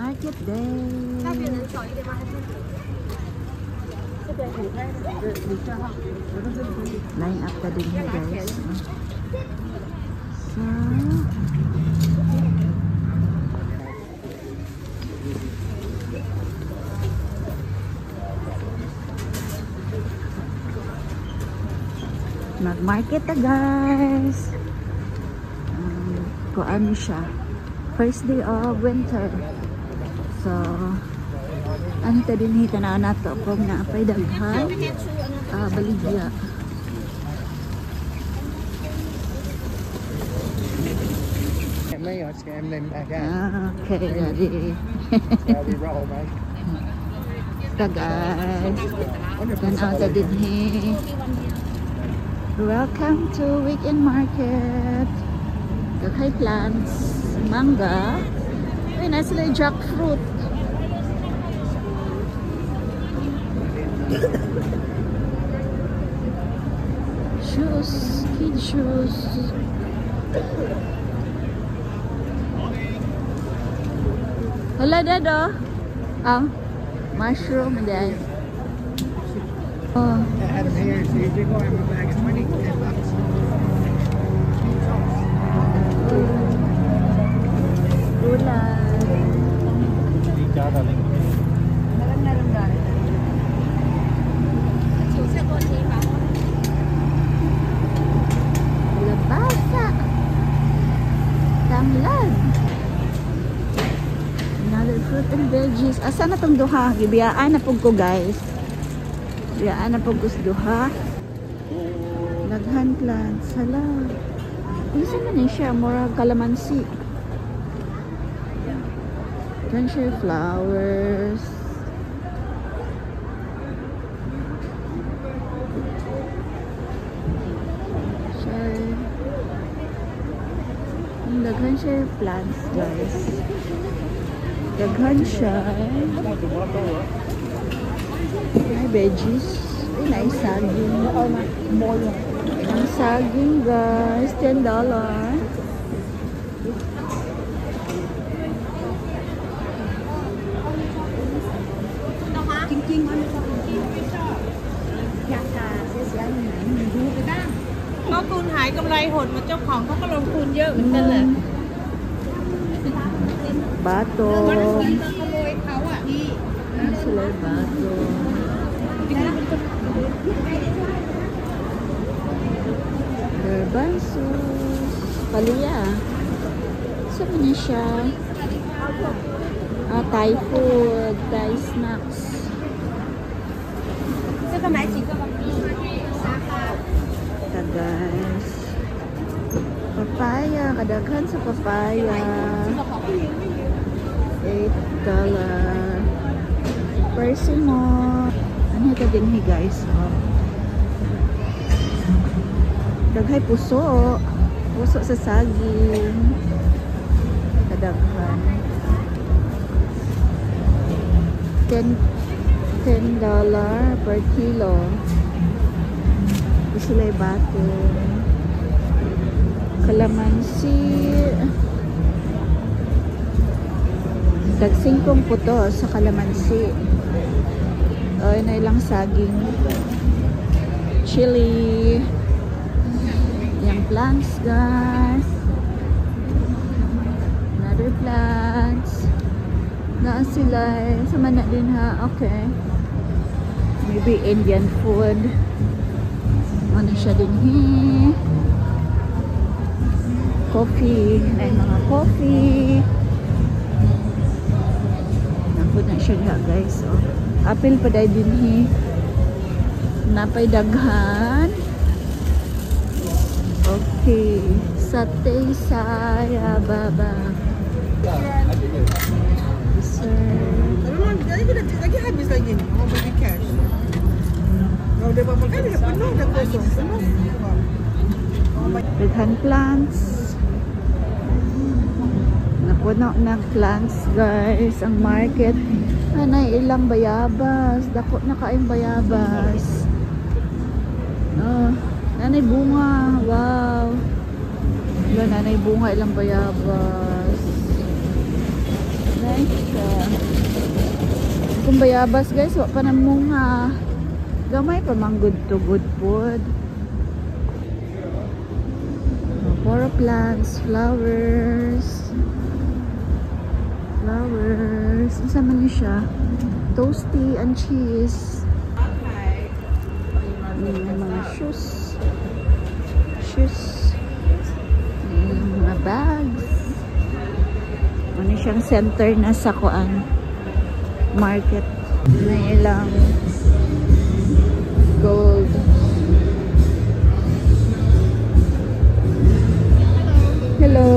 Market day. Line up na din guys. So, mag-market na guys. Kung ano siya, first day of winter. So, ano ta din hita na nato kung naapay daghan baligya. Okay, ready. So guys, tanaw ta din he. Welcome to weekend market. Daghay plants, mangga. Ay, nasa sila jackfruit. Shoes, kid shoes. Hala dado. Mushroom din. Oh. I had them here, so you go in a bag of money, $10. Gulay. Narang-narang dahil. Labasa. Tamlan. Another fruit and veggies. Asa na itong duha? Gibiyaan na po ko guys. Gibiyaan na po ko sa duha. Naghan plants. Hala. Isa man siya. Mura kalamansi. Then siya flowers. Daghan siya plants guys. Daghan siya. May veggies. Ay, nice saging. Ang saging guys, $10. Có tuôn hạiกำไรหดมาเจ้าของเขาก็ลงทุนเยอะเหมือนกันเลย Bato. ขโมยเขาอ่ะพี่ Sila bato. Garbanzos. Paluya. Saan niya siya? Thai food. Thai snacks. Ito guys. Papaya. Kadaghan sa papaya. $8. Persimmon. Ano ito din guys? Oh. Daghay puso. Puso sa saging. Kadaghan. $10 per kilo. Isulay bato. Kalamansi. Dagsingkong puto sa kalamansi. O, na ilang saging. Chili. Yung plants guys. Another plants. Naan sila eh. Sama na din ha. Okay. Maybe Indian food. Ano siya din eh. Coffee. Ay mga coffee. Naku na siya nga guys. Oh. Apple pa dahil din eh. Napay daghan. Okay. Satay saya baba. Lagi habis lagi ni. Mau bagi cash. Kalau dia bawa makan, dia penuh dah kosong. Penuh. Daghan plants. Napuno ng plants guys. Ang market. Nanay ilang bayabas. Dako na kaing bayabas. Oh, nanay bunga. Wow. Nanay bunga ilang bayabas. Nice. Kung bayabas guys, wa pa na munga. Gamay pa mang good to good food. Puro plants, flowers. Flowers. Isa man ni siya. Toasty and cheese. Mga shoes. Mga bags. Ano siyang center na sa kuan market. May ilang gold. Hello.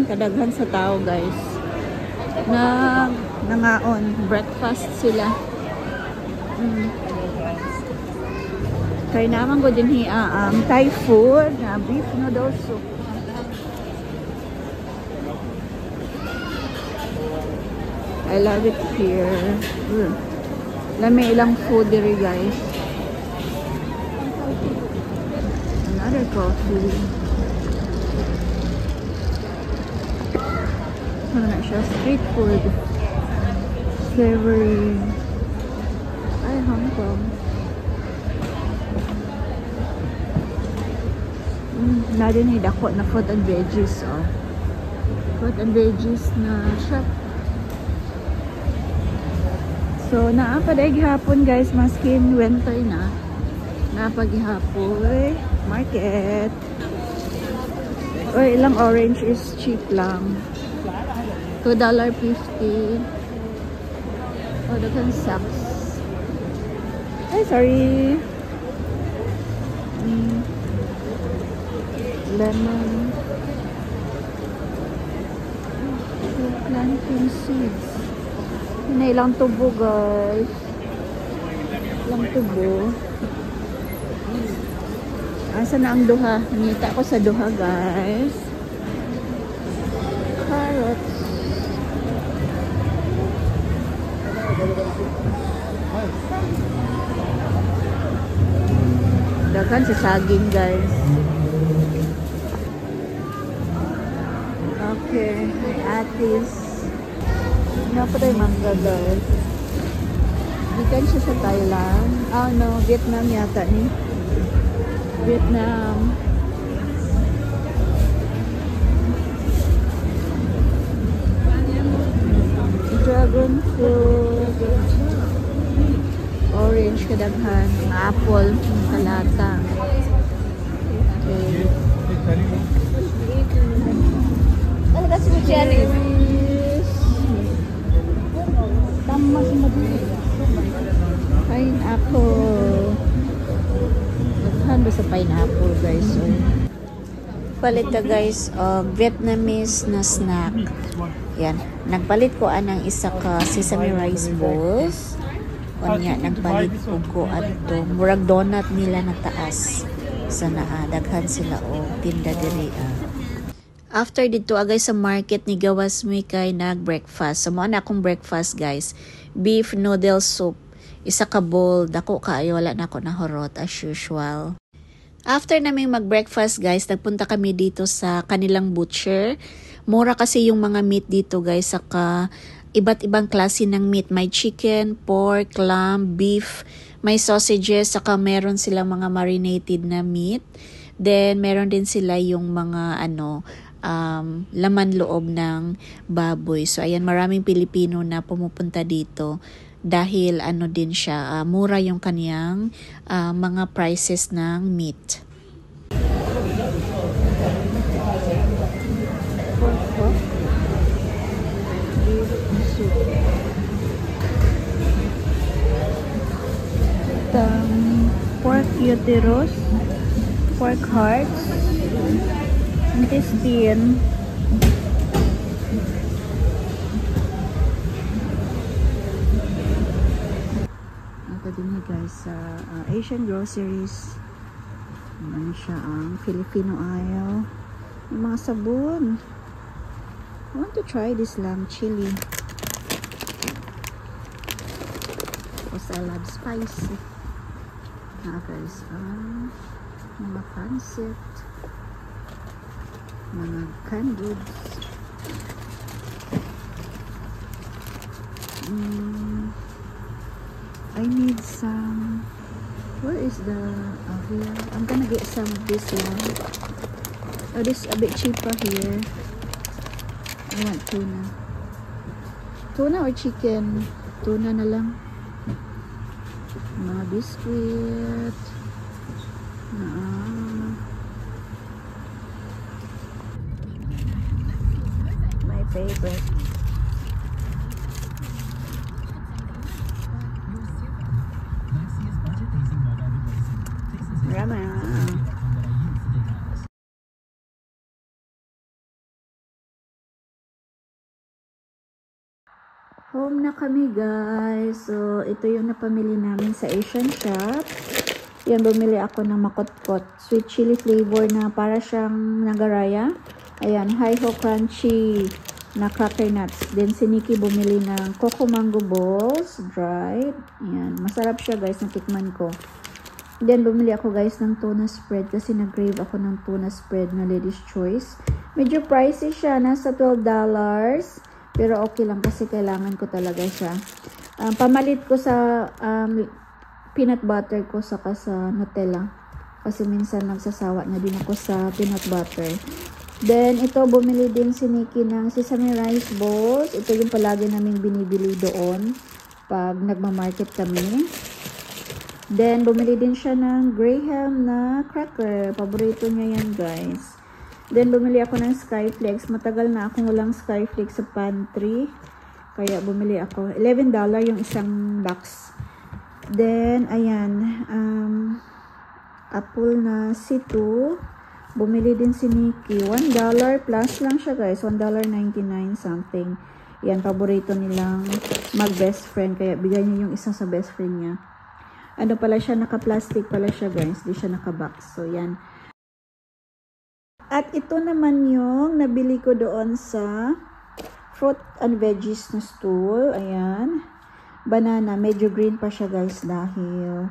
Kadaghan sa tao guys. Nangaon. Breakfast sila. Kaya naman ko din Thai food. Beef noodle soup. I love it here. May ilang food diri guys. Another coffee. Ano na siya? Street food. Savory. Ay, Hong Kong. Na din dako na fruit and veggies. Oh. Fruit and veggies na shop. So, naapaday hapon guys, maskin winter na. Napaghapon. Market. O, ilang orange is cheap lang. $2.50. Oh, dagan socks. Ay, sorry. Lemon. Planting seeds. Hinay lang tubo guys. Lang tubo. Asa na ang duha? Nita ko sa duha guys. Carrots. Dagan sa saging guys. Okay, may atis. Napa tayo mangga guys. Gikan siya sa Thailand. Oh no, Vietnam yata ni. Vietnam. Dragon fruit. Orange kadaghan. Apple. Kalata. Okay. Oh, that's the cherry. Pineapple. Naghan ba sa pineapple guys? So, palit ka guys Vietnamese na snack. Yan. Nagpalit ko anang isa ka sesame rice balls. O niya, nagpalit ko adto. Murag donut nila na taas. Sa naa. Daghan sila o tinda diri. After dito guys sa market ni gawas mi kay nag-breakfast. So mo na akong breakfast guys. Beef noodle soup. Isa ka bowl. Dako kaayo wala na ako nahurot as usual. After naming mag-breakfast guys, nagpunta kami dito sa kanilang butcher. Mura kasi yung mga meat dito guys. Saka iba't ibang klase ng meat. May chicken, pork, lamb, beef. May sausages. Saka meron silang mga marinated na meat. Then meron din sila yung mga laman loob ng baboy. So ayan, maraming Pilipino na pumupunta dito dahil din siya, mura yung kaniyang mga prices ng meat. Pork uterus, pork hearts, intestine. Ito din guys sa Asian groceries. Ano siya ang Filipino aisle. Yung mga sabon. I want to try this lamb chili. Because I love spicy. Guys, mga pancit. Mga canned goods. I need some. Where is the here? I'm gonna get some of this one. Oh, this is a bit cheaper here. I want tuna. Tuna or chicken? Tuna na lang. Mga biscuit. My favorite. Rama. Home na kami guys. So, ito yung napamili namin sa Asian shop. Yan, bumili ako ng makotkot. Sweet chili flavor na para siyang nagaraya. Ayan, hi-ho crunchy na cracker nuts. Then, si Nikki bumili ng coco mango balls, dried. Ayan, masarap siya guys, natikman ko. Then, bumili ako guys ng tuna spread kasi nag-crave ako ng tuna spread na Lady's Choice. Medyo pricey siya, nasa $12. Pero okay lang kasi kailangan ko talaga siya. Pamalit ko sa peanut butter ko saka sa Nutella. Kasi minsan nagsasawa na din ako sa peanut butter. Then, ito, bumili din si Nikki ng sesame rice balls. Ito yung palagi namin binibili doon pag nagmamarket kami. Then, bumili din siya ng Graham na cracker. Paborito niya yan, guys. Then, bumili ako ng Skyflakes. Matagal na akong walang Skyflakes sa pantry. Kaya, bumili ako. $11 yung isang box. Then, ayan. Apple na C2. Bumili din si Nikki. $1 plus lang siya, guys. $1.99 something. Yan, paborito nilang mag-best friend. Kaya, bigay niya yung isa sa best friend niya. Ano pala siya? Naka-plastic pala siya, guys. Di siya naka-box. So, yan. At ito naman yung nabili ko doon sa fruit and veggies na stool. Ayan. Banana. Medyo green pa siya guys dahil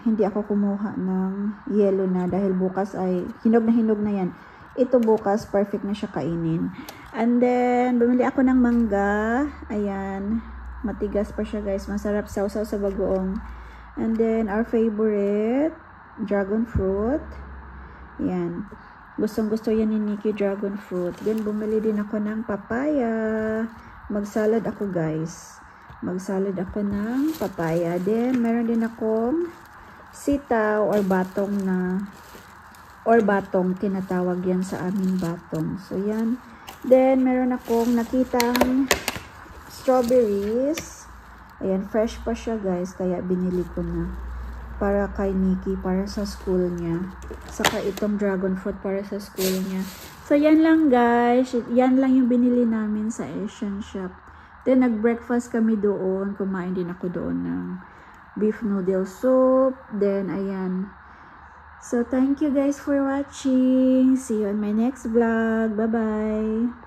hindi ako kumuha ng yellow na dahil bukas ay hinog na yan. Ito bukas perfect na siya kainin. And then bumili ako ng mangga. Ayan. Matigas pa siya guys. Masarap sausaw sa bagoong. And then our favorite dragon fruit. Ayan. Gustong-gusto yan ni Nikki, dragon fruit. Then, bumili din ako ng papaya. Mag-salad ako, guys. Mag-salad ako ng papaya. Then, meron din akong sitaw or batong tinatawag yan sa amin, batong. So, yan. Then, meron akong nakitang strawberries. Ayan, fresh pa siya, guys. Kaya, binili ko na. Para kay Nikki, para sa school niya. Saka itong dragon fruit para sa school niya. So, yan lang guys. Yan lang yung binili namin sa Asian shop. Then, nag-breakfast kami doon. Kumain din ako doon ng beef noodle soup. Then, ayan. So, thank you guys for watching. See you on my next vlog. Bye-bye.